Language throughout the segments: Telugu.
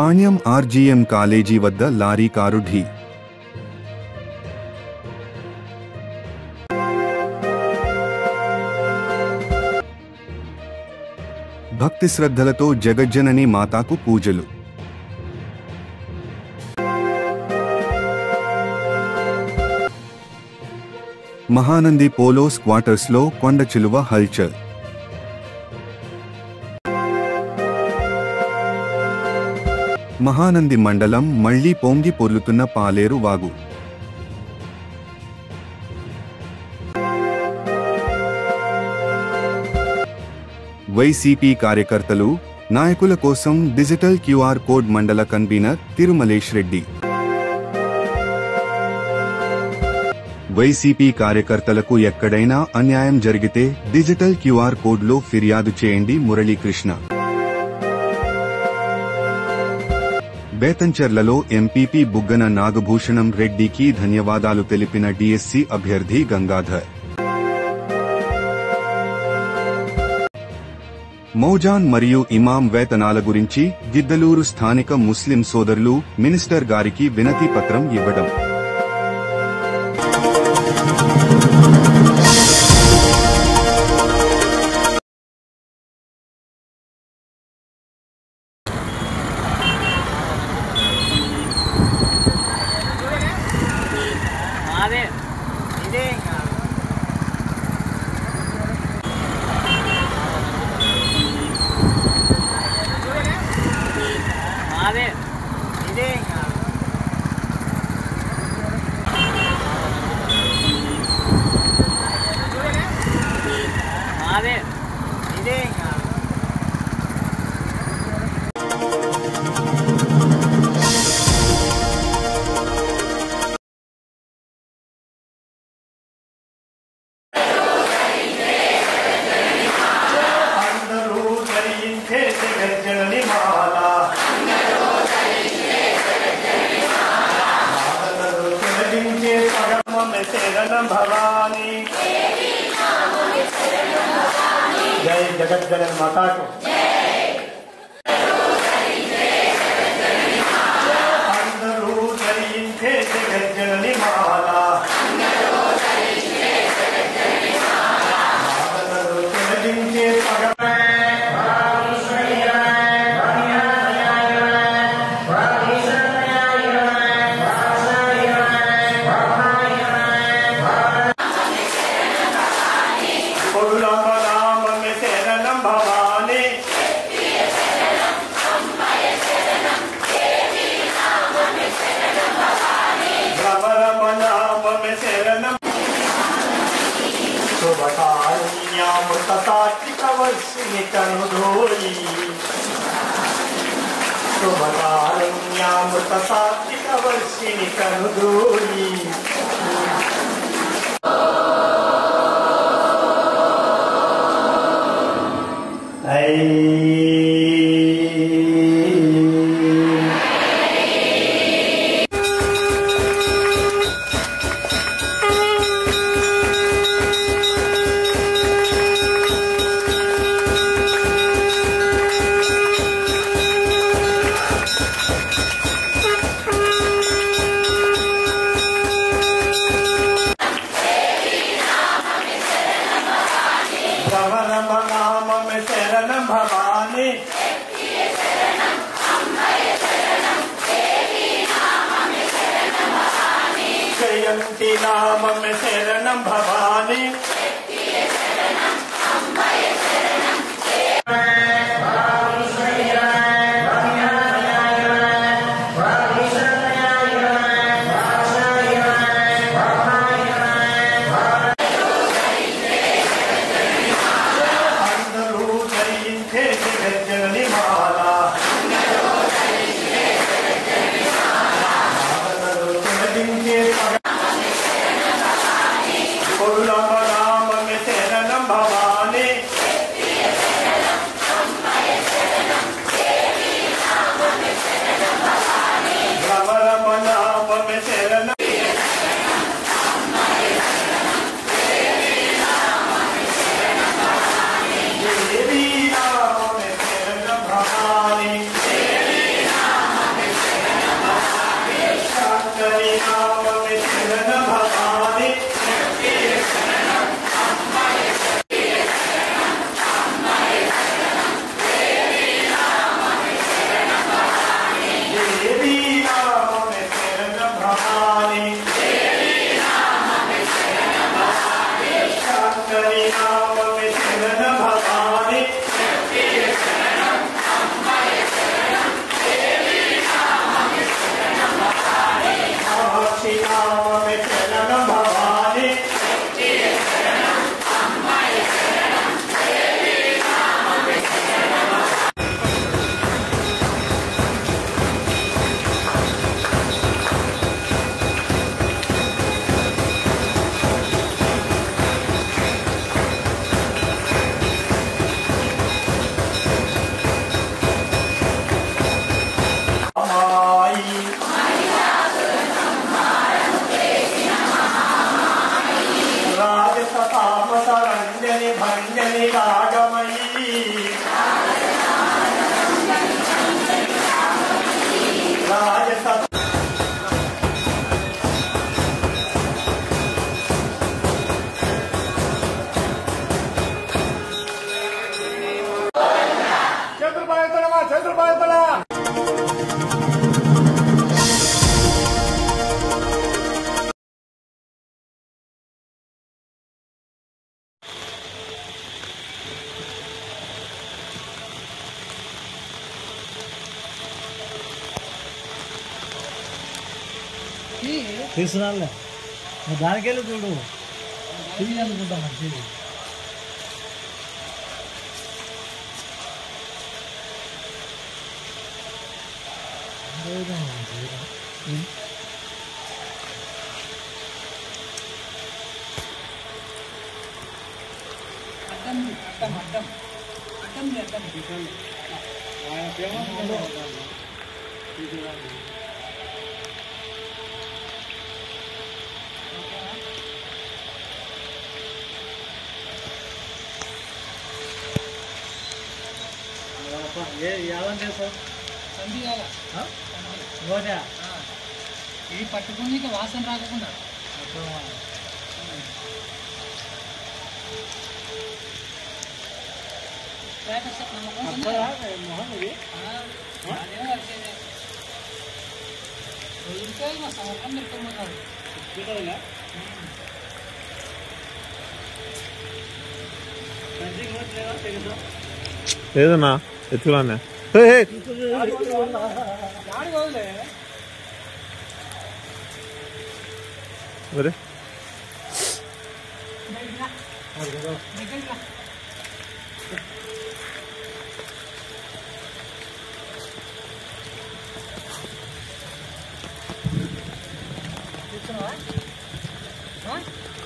పాణ్యం ఆర్జీఎం కాలేజీ వద్ద లారీ కారు ఢీ. భక్తి శ్రద్ధలతో జగజ్జనని మాతాకు పూజలు. మహానంది పోలో స్క్వాటర్స్లో కొండ చిలువ హల్చల్. మహానంది మండలం మళ్లీ పొంగి పొర్లుతున్న పాలేరు వాగు. వైసీపీ కార్యకర్తలు, నాయకుల కోసం డిజిటల్ క్యూఆర్ కోడ్. మండల కన్వీనర్ తిరుమలేష్ రెడ్డి. వైసీపీ కార్యకర్తలకు ఎక్కడైనా అన్యాయం జరిగితే డిజిటల్ క్యూఆర్ కోడ్లో ఫిర్యాదు చేయండి. మురళీకృష్ణ. బేతంచెర్లలో ఎంపీపీ బుగ్గన నాగభూషణం రెడ్డికి ధన్యవాదాలు తెలిపిన డీఎస్సీ అభ్యర్థి గంగాధర్. మౌజాన్ మరియు ఇమాం వేతనాల గురించి గిద్దలూరు స్థానిక ముస్లిం సోదరులు మినిస్టర్ గారికి వినతి పత్రం ఇవ్వడం. जय जगज्जननी माता को अंदरू धరించే జగజ్జనని మాల మాదనలు తొలగించే శుభకారుణ్యామృతసాత్వికవర్షిణి కనుదోయి శుభకారుణ్యామృతసాత్వికవర్షిణి కనుదోయి జయంతి నామం శరణం భవాని అందరూ ధరించే జగజ్జనని మాల మాదనలు తొలగించే నామమే శరణ భవాని కామాక్షి నామమే శరణ భవాని రాజసతామసరంజని భంజని రాగమయీ రాజస చంద్రబాయతడా తీసుకురాలే దానికి వెళ్ళి చూడు టీవీ అనుకుంటా మంచిది ఇది పట్టుకుని వాసన రాకుండా సంవత్సరం పెట్టుకోమన్నాడు లేదన్నా ఎత్తులానే మరి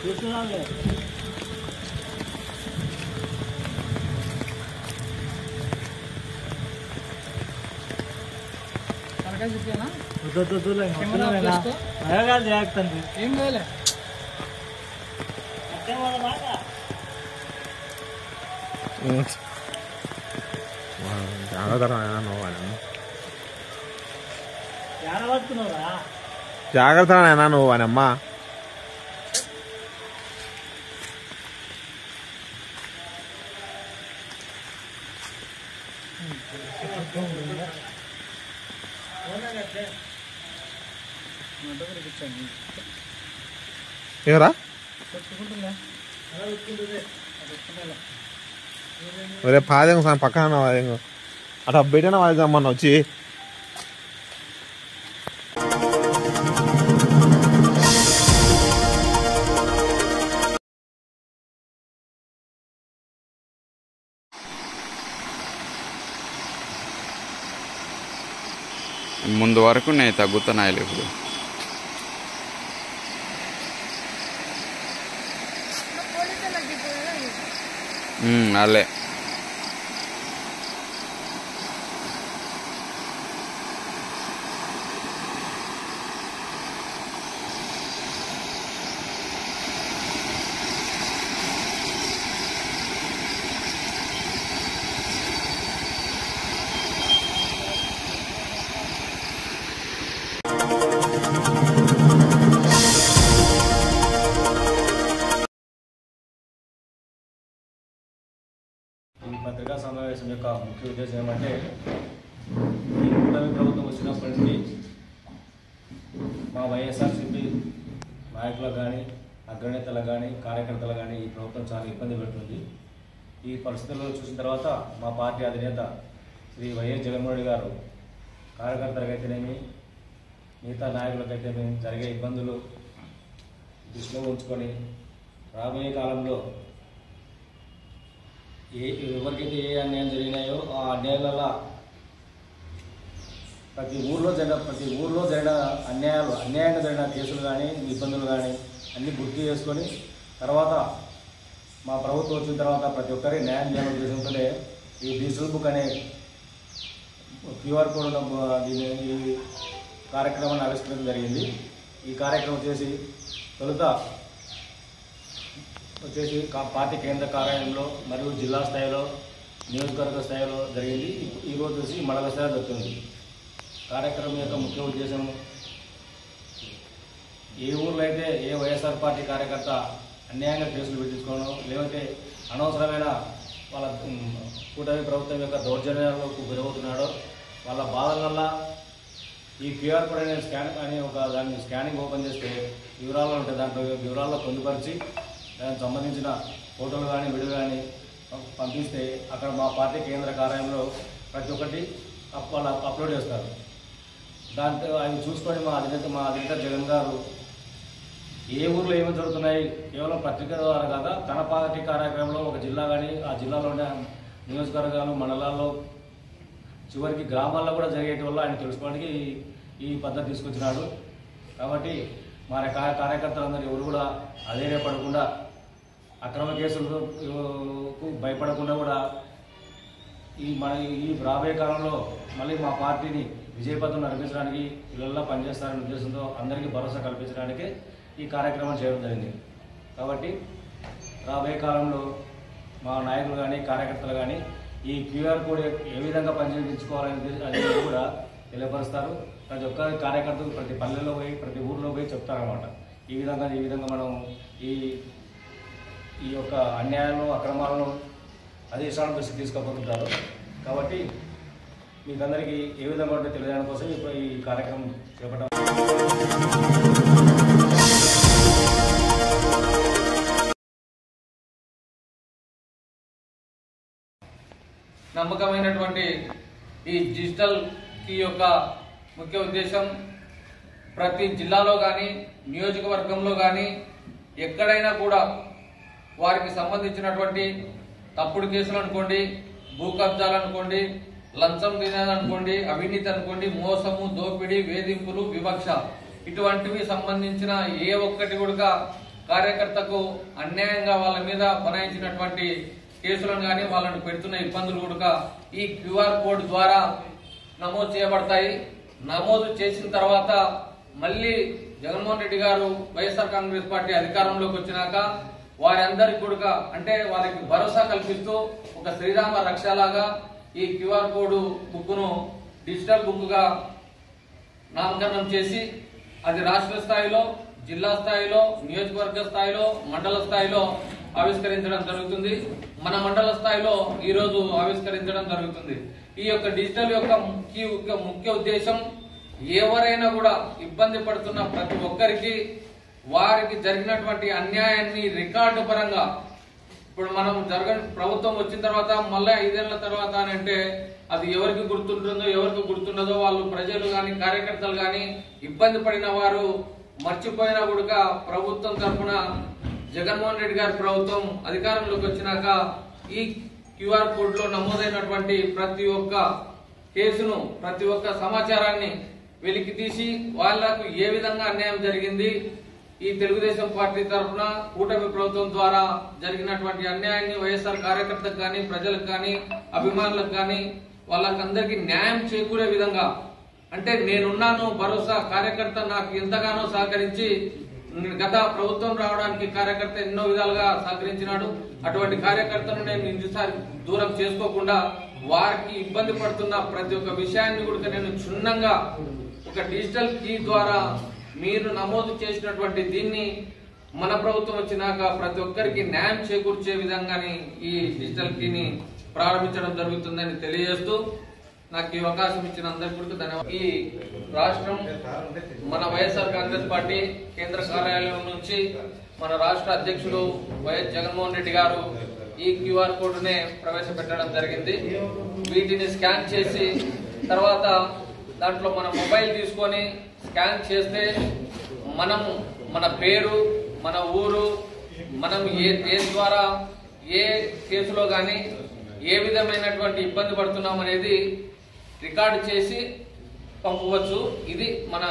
తీసుకురాలే ఏం కాలే జాగ్రత్త నాయనా నువ్వు అని అమ్మా ఏరా ఒరే పాదం పక్కన అటు బయటనే వాయిద్దామన్నా వచ్చి ముందు వరకు నేను తగ్గుతున్నాయి ఇప్పుడు అలే పత్రికా సమావేశం యొక్క ముఖ్య ఉద్దేశం ఏమంటే ఈ కూటమి ప్రభుత్వం వచ్చినప్పటి నుండి మా వైఎస్ఆర్సీపీ నాయకులకు కానీ అగ్రనేతలు కానీ కార్యకర్తలు కానీ ఈ ప్రభుత్వం చాలా ఇబ్బంది పెడుతుంది. ఈ పరిస్థితుల్లో చూసిన తర్వాత మా పార్టీ అధినేత శ్రీ వైఎస్ జగన్మోహన్ రెడ్డి గారు కార్యకర్తలకైతేనేమి మిగతా నాయకులకైతేనేమి జరిగే ఇబ్బందులు దృష్టిలో ఉంచుకొని రాబోయే కాలంలో ఎవరికైతే ఏ అన్యాయం జరిగినాయో ఆ అన్యాయాల ప్రతి ఊర్లో జరిగిన అన్యాయంగా జరిగిన కేసులు కానీ ఇబ్బందులు కానీ అన్నీ గుర్తు చేసుకొని తర్వాత మా ప్రభుత్వం వచ్చిన తర్వాత ప్రతి ఒక్కరి న్యాయం చేయాలని ఉద్దేశంతోనే ఈ డిజిటల్ బుక్ అనే క్యూఆర్ కోడ్ ఈ కార్యక్రమాన్ని ఆవిష్కరించడం జరిగింది. ఈ కార్యక్రమం తొలుత పార్టీ కేంద్ర కార్యాలయంలో మరియు జిల్లా స్థాయిలో నియోజకవర్గ స్థాయిలో జరిగింది. ఈరోజు మండల స్థాయిలో జరుగుతుంది. కార్యక్రమం యొక్క ముఖ్య ఉద్దేశం ఏ ఊర్లో అయితే ఏ వైఎస్ఆర్ పార్టీ కార్యకర్త అన్యాయంగా కేసులు పెట్టించుకోవడం లేకపోతే అనవసరమైన వాళ్ళ కూటమి ప్రభుత్వం యొక్క దౌర్జన్యాలకు గురవుతున్నాడో వాళ్ళ బాధల వల్ల ఈ క్యూఆర్ కోడ్ అనే దాన్ని స్కానింగ్ ఓపెన్ చేస్తే వివరాలు ఉంటాయి. దాంట్లో వివరాల్లో పొందుపరిచి దానికి సంబంధించిన ఫోటోలు కానీ వీడియో కానీ పంపిస్తే అక్కడ మా పార్టీ కేంద్ర కార్యాలయంలో ప్రతి ఒక్కటి వాళ్ళు అప్లోడ్ చేస్తారు. దాంతో అవి చూసుకొని మా అధినేత జగన్ గారు ఏ ఊర్లో ఏమి జరుగుతున్నాయి కేవలం పత్రిక ద్వారా కాక తన పార్టీ కార్యక్రమంలో ఒక జిల్లా కానీ ఆ జిల్లాలో ఉండే నియోజకవర్గాలు మండలాల్లో చివరికి గ్రామాల్లో కూడా జరిగేటి వల్ల ఆయన తెలుసుకోవడానికి ఈ పద్ధతి తీసుకొచ్చినాడు. కాబట్టి మన కార్యకర్తలందరూ ఎవరు కూడా అధైర్యపడకుండా అక్రమ కేసులకు భయపడకుండా కూడా ఈ రాబోయే కాలంలో మళ్ళీ మా పార్టీని విజయపథం నడిపించడానికి వీళ్ళల్లో పనిచేస్తారనే ఉద్దేశంతో అందరికీ భరోసా కల్పించడానికి ఈ కార్యక్రమం చేయడం జరిగింది. కాబట్టి రాబోయే కాలంలో మా నాయకులు కానీ కార్యకర్తలు కానీ ఈ క్యూఆర్ కోడ్ ఏ విధంగా పనిచేయించుకోవాలనేది అది కూడా తెలియపరుస్తారు. ప్రతి ఒక్క కార్యకర్తలు ప్రతి పల్లెల్లో పోయి ప్రతి ఊర్లో పోయి చెప్తారన్నమాట. ఈ విధంగా మనం ఈ యొక్క అన్యాయాలను అక్రమాలను అధిష్టానం దృష్టికి తీసుకుపోతుంటారు. కాబట్టి మీకందరికీ ఏ విధంగా ఉంటే తెలియజేయడం కోసం ఇప్పుడు ఈ కార్యక్రమం చేపట్టాం. నమ్మకమైనటువంటి ఈ డిజిటల్ కీ యొక్క ముఖ్య ఉద్దేశం ప్రతి జిల్లాలో కానీ నియోజకవర్గంలో కానీ ఎక్కడైనా కూడా వారికి సంబంధించినటువంటి తప్పుడు కేసులు అనుకోండి, భూ కబ్జాలు అనుకోండి, లంచం తినాలనుకోండి, అవినీతి అనుకోండి, మోసము, దోపిడీ, వేధింపులు, వివక్ష ఇటువంటివి సంబంధించిన ఏ ఒక్కటి కూడా కార్యకర్తకు అన్యాయంగా వాళ్ళ మీద బనాయించినటువంటి కేసులను కానీ వాళ్ళని పెడుతున్న ఇబ్బందులు కూడా ఈ క్యూఆర్ కోడ్ ద్వారా నమోదు చేయబడతాయి. నమోదు చేసిన తర్వాత మళ్ళీ జగన్మోహన్ రెడ్డి గారు వైఎస్ఆర్ కాంగ్రెస్ పార్టీ అధికారంలోకి వచ్చినాక వారందరికీ కూడా అంటే వారికి భరోసా కల్పిస్తూ ఒక శ్రీరామ రక్షలాగా ఈ క్యూఆర్ కోడ్ బుక్ను డిజిటల్ బుక్ గా నామకరణం చేసి అది రాష్ట్ర స్థాయిలో, జిల్లా స్థాయిలో, నియోజకవర్గ స్థాయిలో, మండల స్థాయిలో ఆవిష్కరించడం జరుగుతుంది. మన మండల స్థాయిలో ఈ రోజు ఆవిష్కరించడం జరుగుతుంది. ఈ యొక్క డిజిటల్ యొక్క ముఖ్య ఉద్దేశం ఎవరైనా కూడా ఇబ్బంది పడుతున్న ప్రతి ఒక్కరికి వారికి జరిగినటువంటి అన్యాయాన్ని రికార్డు పరంగా ఇప్పుడు మనం ప్రభుత్వం వచ్చిన తర్వాత మళ్ళీ 5 ఏళ్ల తర్వాత అని అంటే అది ఎవరికి గుర్తుంటుందో ఎవరికి గుర్తుండదో వాళ్ళు ప్రజలు కానీ కార్యకర్తలు కానీ ఇబ్బంది పడిన వారు మర్చిపోయినా కూడా ప్రభుత్వం తరఫున జగన్మోహన్ రెడ్డి గారి ప్రభుత్వం అధికారంలోకి వచ్చినాక ఈ క్యూఆర్ కోడ్ లో నమోదైనటువంటి ప్రతి ఒక్క కేసును ప్రతి ఒక్క సమాచారాన్ని వెలికి తీసి వాళ్లకు ఏ విధంగా అన్యాయం జరిగింది, ఈ తెలుగుదేశం పార్టీ తరఫున కూటమి ప్రభుత్వం ద్వారా జరిగినటువంటి అన్యాయాన్ని వైఎస్ఆర్ కార్యకర్తలకు కానీ ప్రజలకు కానీ అభిమానులకు కానీ వాళ్ళకందరికీ న్యాయం చేకూరే విధంగా అంటే నేనున్నాను భరోసా కార్యకర్త నాకు ఎంతగానో సహకరించి గత ప్రభుత్వం రావడానికి కార్యకర్త ఎన్నో విధాలుగా సహకరించినాడు. అటువంటి కార్యకర్తను నేను ఇంటిసారి దూరం చేసుకోకుండా వారికి ఇబ్బంది పడుతున్న ప్రతి ఒక్క విషయాన్ని కూడా నేను క్షుణ్ణంగా ఒక డిజిటల్ కీ ద్వారా మీరు నమోదు చేసినటువంటి దీన్ని మన ప్రభుత్వం వచ్చినాక ప్రతి ఒక్కరికి న్యాయం చేకూర్చే విధంగానే ఈ డిజిటల్ కీని ప్రారంభించడం జరుగుతుందని తెలియజేస్తూ నాకు ఈ అవకాశం ఇచ్చిన అందరికీ కూడా ధన్యవాదాలు. ఈ రాష్ట్రం మన వైఎస్ఆర్ కాంగ్రెస్ పార్టీ కేంద్ర కార్యాలయం నుంచి మన రాష్ట్ర అధ్యక్షుడు వైఎస్ జగన్మోహన్ రెడ్డి గారు ఈ క్యూఆర్ కోడ్నే ప్రవేశపెట్టడం జరిగింది. వీటిని స్కాన్ చేసి తర్వాత దాంట్లో మన మొబైల్ తీసుకొని స్కాన్ చేస్తే మన పేరు, మన ఊరు, మనం దేని ద్వారా ఏ కేసులో కానీ ఏ విధమైనటువంటి ఇబ్బంది పడుతున్నాం అనేది రికార్డు చేసి పంపవచ్చు. ఇది మన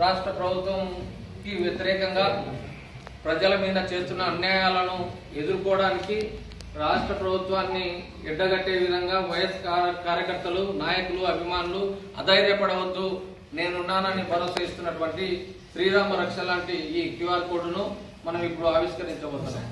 రాష్ట్ర ప్రభుత్వంకి వ్యతిరేకంగా ప్రజల మీద చేస్తున్న అన్యాయాలను ఎదుర్కోవడానికి రాష్ట్ర ప్రభుత్వాన్ని ఎడ్డగట్టే విధంగా వైఎస్ కార్యకర్తలు, నాయకులు, అభిమానులు అధైర్యపడవద్దు, నేనున్నానని భరోసా ఇస్తున్నటువంటి శ్రీరామ రక్ష లాంటి ఈ క్యూఆర్ కోడ్ను మనం ఇప్పుడు ఆవిష్కరించబోతున్నాం.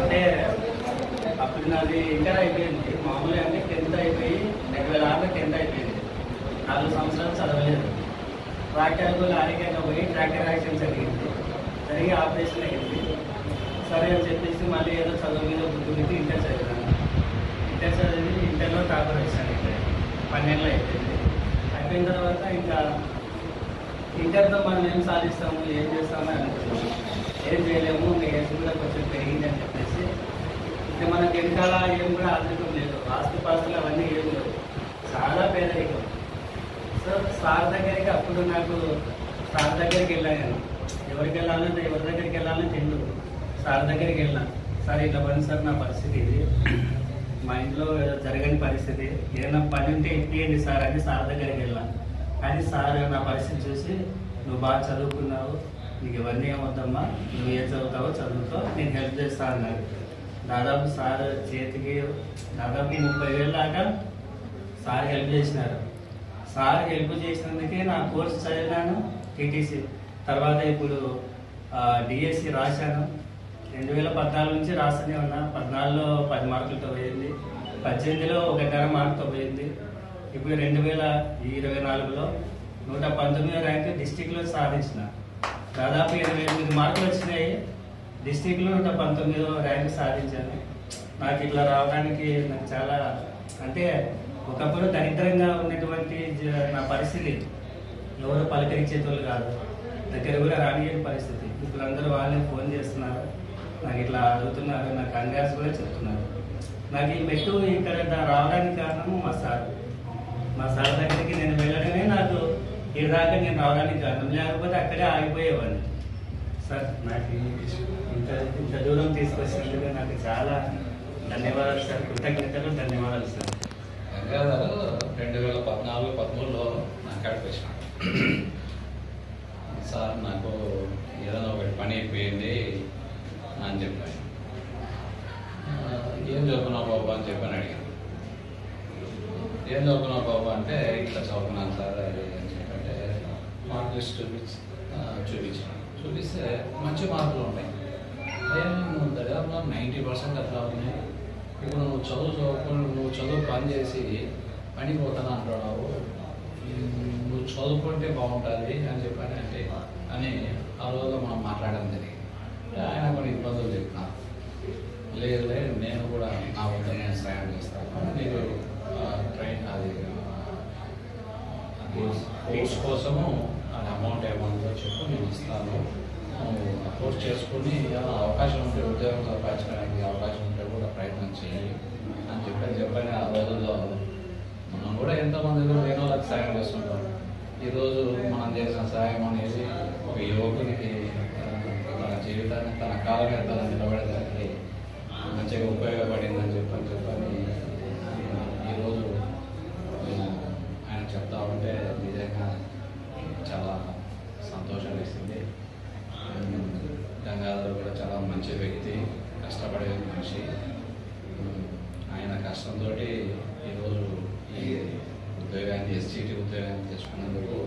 అంటే అప్పుడు నాది ఇంటర్ అయిపోయింది. మామూలుగా అంటే 10th అయిపోయి 2006లో 10th అయిపోయింది. 4 సంవత్సరాలు చదవలేదు. ట్రాక్టర్కు లారీకైనా పోయి ట్రాక్టర్ యాక్సిడెంట్ జరిగింది. జరిగి ఆపరేషన్ అయింది. సరే అని చెప్పేసి మళ్ళీ ఏదో చదువు మీద గుర్తుపెట్టి ఇంటర్ చదివాను. ఇంటర్ చదివి ఇంటర్లో టాపర్ వచ్చాను. ఇక్కడ 12 అయిపోయింది. అయిపోయిన తర్వాత ఇంకా ఇంటర్తో మనం ఏం సాధిస్తాము, ఏం చేస్తామని అనుకుంటున్నాము. ఏం చేయలేము, ఏజ్ కూడా కొంచెం పెరిగింది అని చెప్పేసి ఇంకా మనకి వెనకాల ఏం కూడా ఆర్థికం లేదు, ఆస్తిపాస్తులు అవన్నీ ఏం లేవు, చాలా పేదరికం. సో సార్ దగ్గరికి అప్పుడు నాకు సార్ దగ్గరికి వెళ్ళాను. ఎవరికి వెళ్ళాలంటే ఎవరి దగ్గరికి వెళ్ళాలని తెలియదు. సార్ దగ్గరికి వెళ్ళాను. సార్ ఇట్లా పని సార్, నా పరిస్థితి ఇది, మా ఇంట్లో జరగని పరిస్థితి, ఏదైనా పని ఉంటే ఇప్పియండి సార్ అని సార్ దగ్గరికి వెళ్ళాను. కానీ సార్ నా పరిస్థితి చూసి, నువ్వు బాగా చదువుకున్నావు, నీకు ఎవరిని ఏమవుతామ్మా, నువ్వు ఏం చదువుతావో చదువుతో నేను హెల్ప్ చేస్తా అన్నారు. దాదాపు సార్ చేతికి దాదాపు 30,000 దాకా సార్ హెల్ప్ చేసినారు. సార్ హెల్ప్ చేసినందుకే నా కోర్సు చదివాను, టీటీసీ. తర్వాత ఇప్పుడు డిఎస్సి రాశాను. 2014 నుంచి రాస్తూనే ఉన్నా. 14లో 10 మార్కులతో పోయింది, 18లో 1.5 మార్కుతో పోయింది. ఇప్పుడు 2024లో 119వ ర్యాంక్ డిస్టిక్లో సాధించిన. దాదాపు 28 మార్కులు వచ్చినాయి. డిస్టిక్లో 119వ ర్యాంక్ సాధించాను. నాకు ఇట్లా రావడానికి నాకు చాలా, అంటే ఒకప్పుడు దరిద్రంగా ఉన్నటువంటి నా పరిస్థితి, ఎవరు పలకరించేతోళ్ళు కాదు, దగ్గర కూడా రానియని పరిస్థితి. ఇప్పుడు అందరూ వాళ్ళే ఫోన్ చేస్తున్నారు, నాకు ఇట్లా అడుగుతున్నారు, నాకు కంగ్రాట్స్ కూడా చెప్తున్నారు. నాకు ఈ మెట్టు ఇక్కడ రావడానికి కారణము మా సార్ దగ్గరికి నేను వెళ్ళడమే నాకు ఈ దాకా నేను రావడానికి కారణం. లేకపోతే అక్కడే ఆగిపోయేవాడిని. సార్ నాకు ఇంత దూరం తీసుకొచ్చినందుకు నాకు చాలా ధన్యవాదాలు సార్, కృతజ్ఞతలు, ధన్యవాదాలు సార్. గంగాధర్ 2014-13లో నాకు అక్కడికి వచ్చినాడు. సార్ నాకు ఏదైనా ఒకటి పని అయిపోయింది అని చెప్పాను. ఏం చదువుకున్నావు బాబు అని చెప్పని అడిగాను. ఏం చదువుకున్నావు బాబు అంటే ఇట్లా చదువుకున్నాను సార్ అది అని చెప్పంటే మార్క్ లిస్ట్ చూపించాను. చూపిస్తే మంచి మార్కులు ఉన్నాయి. నువ్వు దాదాపు 90% అట్లా ఉన్నాయి. ఇప్పుడు నువ్వు చదువు పని చేసి పనికి పోతాను అంటున్నావు, నువ్వు చదువుకుంటే బాగుంటుంది అని చెప్పాను అంటే అని ఆ రోజు మనం మాట్లాడడం జరిగింది. ఆయన కొన్ని ఇబ్బందులు చెప్పినా, లేదు నేను కూడా నా వద్ద నేను సాయం చేస్తాను, నీకు ట్రైన్ అది కోర్స్ కోసము అది అమౌంట్ ఏమౌంటో చెప్పు నేను ఇస్తాను, కోర్స్ చేసుకుని అవకాశం ఉంటే ఉద్యోగం సంపాదించడానికి అవకాశం ఉంటే కూడా ప్రయత్నం చేయాలి అని చెప్పని ఆ రోజుల్లో మనం కూడా ఎంతోమంది లేని వాళ్ళకి సాయం చేస్తుంటాం. ఈరోజు మనం చేసిన సాయం అనేది ఒక యువకునికి తన జీవితాన్ని తన కాలం మీద తన నిలబడేదానికి మంచిగా ఉపయోగపడిందని చెప్పని ఈరోజు ఆయన చెప్తా ఉంటే నిజంగా చాలా సంతోషం వేస్తుంది. గంగాధర్ కూడా చాలా మంచి వ్యక్తి, కష్టపడే మనిషి. ఆయన కష్టంతో ఈరోజు ఈ ఉద్యోగాన్ని ఎస్టీటీ ఉద్యోగాన్ని తెచ్చుకున్నందుకు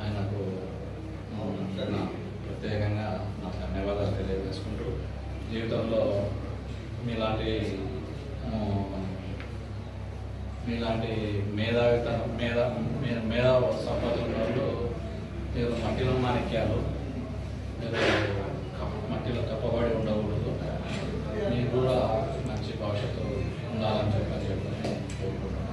ఆయనకు ప్రత్యేకంగా నా ధన్యవాదాలు తెలియజేసుకుంటూ, జీవితంలో మీలాంటి మేధా సంపత్తుల వాళ్ళు మీరు మట్టిలో మాణిక్యాలు, మీరు మట్టిలో కప్పబడి ఉండకూడదు, మీకు కూడా మంచి భవిష్యత్తు ఉండాలని చెప్పని కోరుకుంటున్నాను.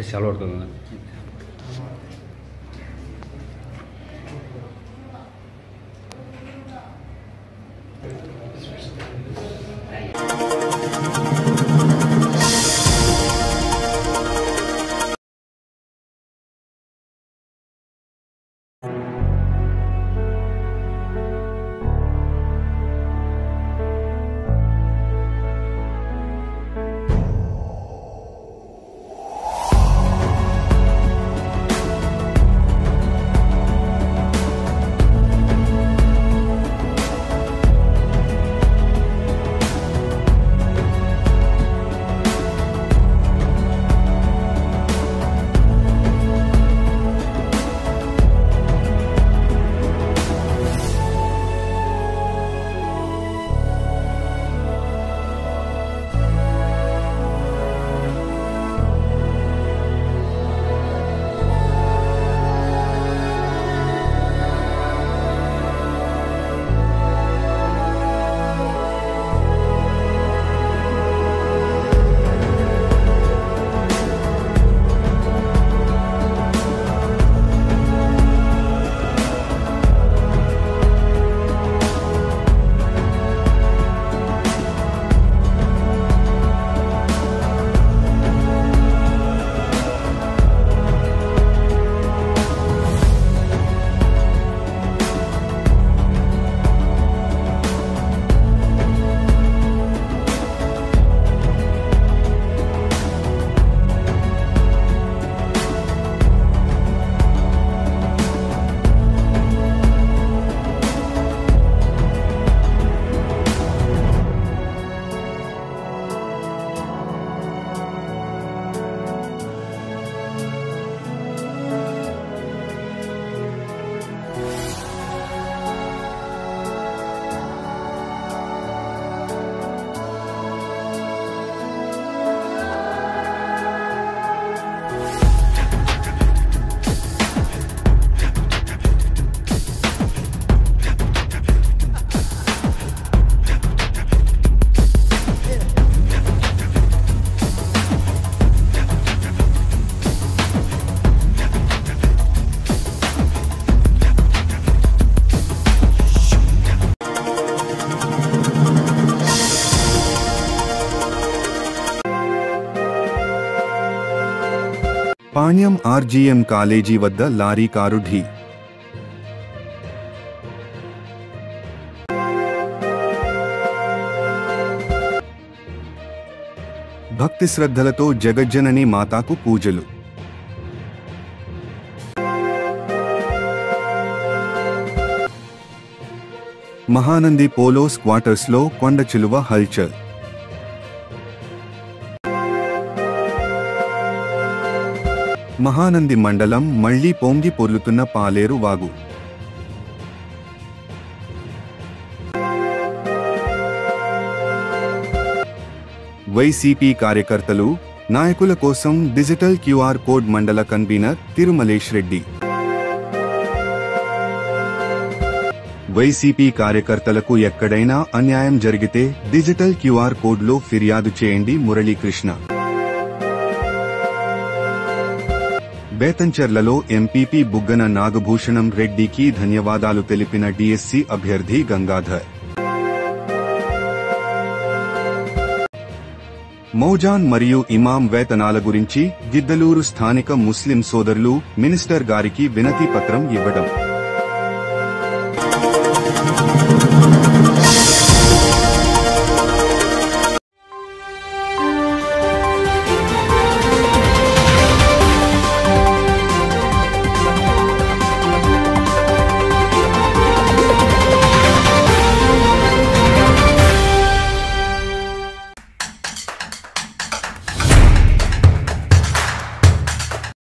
చాలా పడుతుంది. పాణ్యం ఆర్జీఎం కాలేజీ వద్ద లారీ కారు ఢీ. భక్తి శ్రద్ధలతో జగజ్జనని మాతాకు పూజలు. మహానంది పోలో స్క్వాటర్స్లో కొండ చిలువ హల్చల్. మహానంది మండలం మళ్లీ పొంగి పొర్లుతున్న పాలేరు వాగు. వైసీపీ కార్యకర్తలు, నాయకుల కోసం డిజిటల్ క్యూఆర్ కోడ్. మండల కన్వీనర్ తిరుమలేష్ రెడ్డి. వైసీపీ కార్యకర్తలకు ఎక్కడైనా అన్యాయం జరిగితే డిజిటల్ క్యూఆర్ కోడ్లో ఫిర్యాదు చేయండి. మురళీకృష్ణ. బేతంచెర్లలో ఎంపీపీ బుగ్గన నాగభూషణం రెడ్డికి ధన్యవాదాలు తెలిపిన డీఎస్సీ అభ్యర్థి గంగాధర్. మౌజాన్ మరియు ఇమాం వేతనాల గురించి గిద్దలూరు స్థానిక ముస్లిం సోదరులు మినిస్టర్ గారికి వినతి పత్రం ఇవ్వడం.